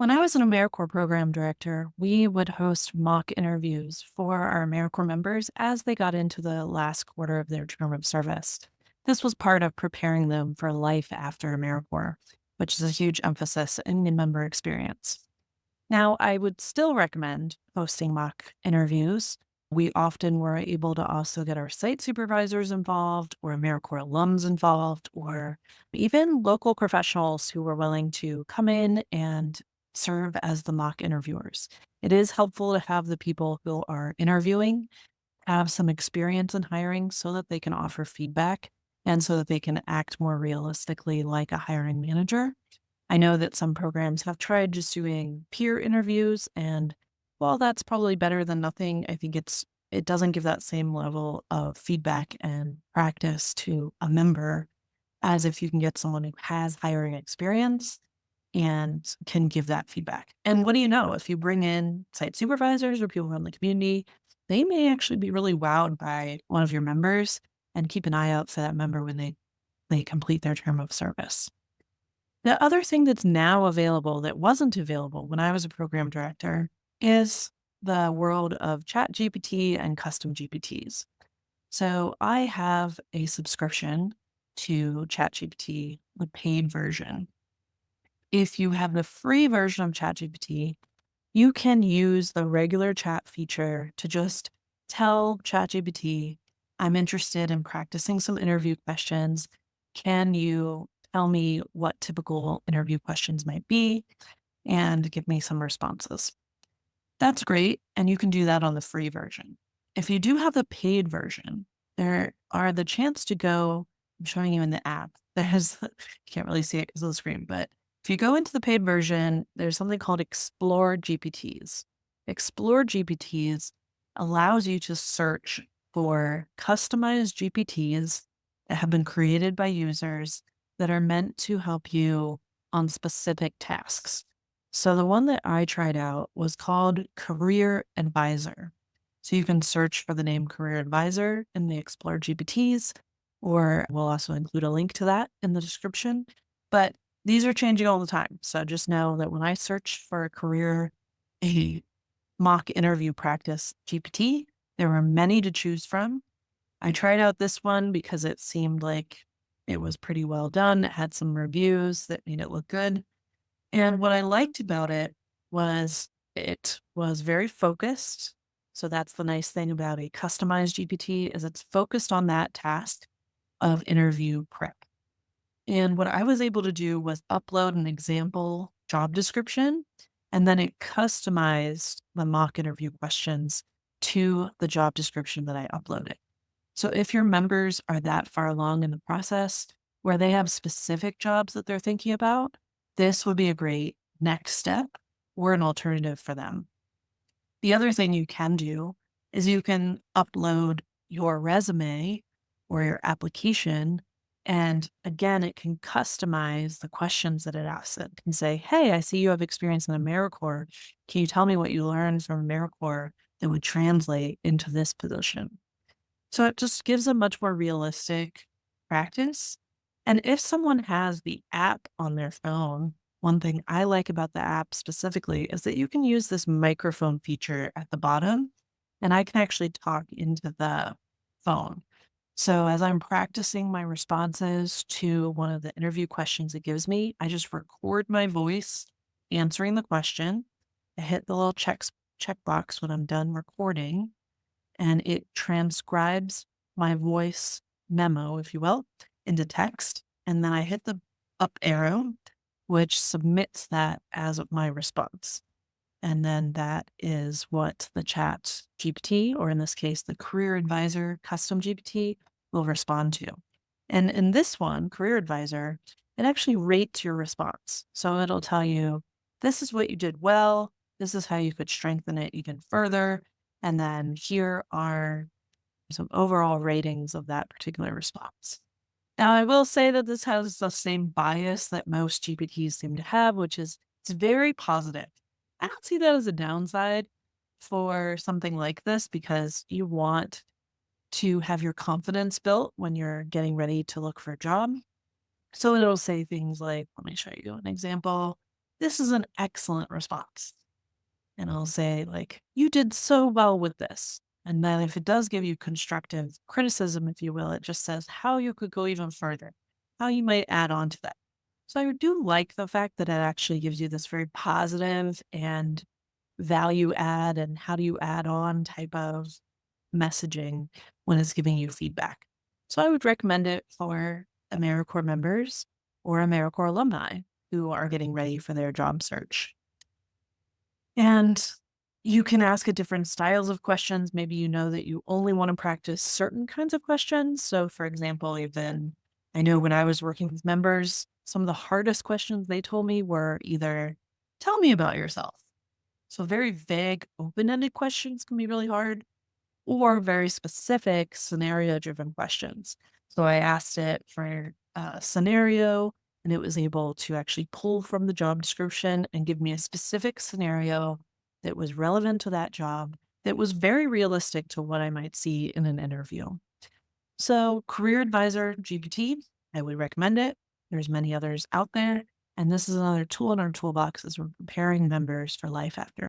When I was an AmeriCorps program director, we would host mock interviews for our AmeriCorps members as they got into the last quarter of their term of service. This was part of preparing them for life after AmeriCorps, which is a huge emphasis in the member experience. Now, I would still recommend hosting mock interviews. We often were able to also get our site supervisors involved, or AmeriCorps alums involved, or even local professionals who were willing to come in and serve as the mock interviewers. It is helpful to have the people who are interviewing have some experience in hiring so that they can offer feedback and so that they can act more realistically like a hiring manager. I know that some programs have tried just doing peer interviews, and while that's probably better than nothing, I think it doesn't give that same level of feedback and practice to a member as if you can get someone who has hiring experience and can give that feedback. And what do you know? If you bring in site supervisors or people from the community, they may actually be really wowed by one of your members and keep an eye out for that member when they complete their term of service. The other thing that's now available that wasn't available when I was a program director is the world of Chat GPT and custom GPTs. So I have a subscription to ChatGPT, the paid version. If you have the free version of ChatGPT, you can use the regular chat feature to just tell ChatGPT, I'm interested in practicing some interview questions. Can you tell me what typical interview questions might be and give me some responses? That's great. And you can do that on the free version. If you do have the paid version, there are the chance to go, I'm showing you in the app. There's, you can't really see it because of the screen, but if you go into the paid version, there's something called Explore GPTs. Explore GPTs allows you to search for customized GPTs that have been created by users that are meant to help you on specific tasks. So the one that I tried out was called Career Advisor. So you can search for the name Career Advisor in the Explore GPTs, or we'll also include a link to that in the description. But these are changing all the time. So just know that when I searched for a mock interview practice GPT, there were many to choose from. I tried out this one because it seemed like it was pretty well done. It had some reviews that made it look good. And what I liked about it was very focused. So that's the nice thing about a customized GPT is it's focused on that task of interview prep. And what I was able to do was upload an example job description, and then it customized the mock interview questions to the job description that I uploaded. So if your members are that far along in the process where they have specific jobs that they're thinking about, this would be a great next step or an alternative for them. The other thing you can do is you can upload your resume or your application. And again, it can customize the questions that it asks. It can say, hey, I see you have experience in AmeriCorps. Can you tell me what you learned from AmeriCorps that would translate into this position? So it just gives a much more realistic practice. And if someone has the app on their phone, one thing I like about the app specifically is that you can use this microphone feature at the bottom, and I can actually talk into the phone. So as I'm practicing my responses to one of the interview questions it gives me, I just record my voice answering the question. I hit the little checkbox when I'm done recording, and it transcribes my voice memo, if you will, into text. And then I hit the up arrow, which submits that as my response. And then that is what the chat GPT, or in this case, the Career Advisor custom GPT, will respond to. And in this one, Career Advisor, it actually rates your response. So it'll tell you, this is what you did well. This is how you could strengthen it even further. And then here are some overall ratings of that particular response. Now, I will say that this has the same bias that most GPTs seem to have, which is it's very positive. I don't see that as a downside for something like this because you want to have your confidence built when you're getting ready to look for a job. So it'll say things like, let me show you an example. this is an excellent response. And I'll say, like, you did so well with this. And then if it does give you constructive criticism, if you will, it just says how you could go even further, how you might add on to that. So I do like the fact that it actually gives you this very positive and value add and how do you add on type of messaging when it's giving you feedback. So I would recommend it for AmeriCorps members or AmeriCorps alumni who are getting ready for their job search. And you can ask it different styles of questions. Maybe you know that you only want to practice certain kinds of questions. So, for example, even I know when I was working with members, some of the hardest questions they told me were either tell me about yourself. So, very vague, open ended questions can be really hard, or very specific scenario driven questions. So, I asked it for a scenario and it was able to actually pull from the job description and give me a specific scenario that was relevant to that job that was very realistic to what I might see in an interview. So, Career Advisor GPT, I would recommend it. There's many others out there, and this is another tool in our toolbox as we're preparing members for life after